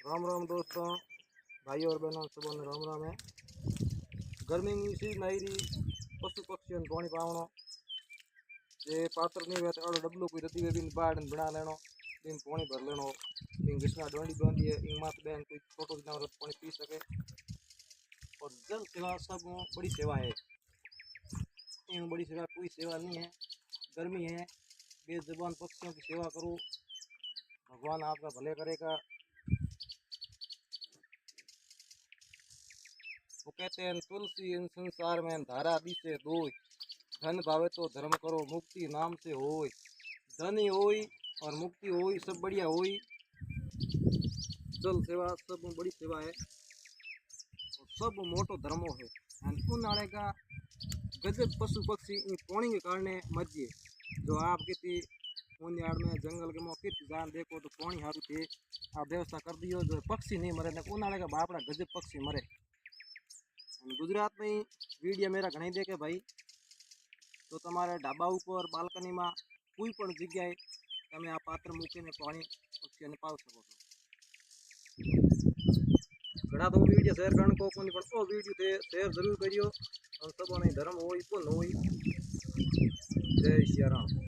राम राम दोस्तों, भाइयों और बहनों सबों ने राम राम है। गर्मी की सीजन आई रही, पशु पक्षी पानी पावनो जे पात्र नहीं हुआ तो डबलू कोई रती हुई बाढ़ बना लेनो, दिन पानी भर लेनो, दिन घिसना डोंडी बांधी है, इन मात बहन कोई छोटो जानवर पानी पी सके। और जल सेवा सब बड़ी सेवा है, इन बड़ी सेवा कोई सेवा नहीं है। गर्मी है, बेजुबान पक्षियों की सेवा करो, भगवान आपका भले करेगा। वो कहते हैं तुलसी इन संसार में धारा दिसे दोय, धन भावे तो धर्म करो मुक्ति नाम से होय। धन ही होई और मुक्ति होई, सब बढ़िया होई। जल सेवा सब बड़ी सेवा है और सब मोटो धर्मो है। उन्हाड़े का गजब पशु पक्षी इन पानी के कारण मरिए, जो आप कहती उन्हाड़ में जंगल के मौके जान देखो तो पानी हारू थे आप व्यवस्था कर दियो जो पक्षी नहीं मरे, उन्हाड़े का बापड़ा गजब पक्षी मरे। गुजरात में ही वीडियो मेरा घणी देखे भाई, तो तमारे ढाबा ऊपर बालकनी में कोई पण जगह तमे आ पात्र मूकीने पानी पक्षी ने पाव सको छो। घणा तो वीडियो शेयर करने को कोनी, पण ओ वीडियो थे शेयर जरूर करियो और सबने धर्म होई पुण्य होई। जय श्री राम।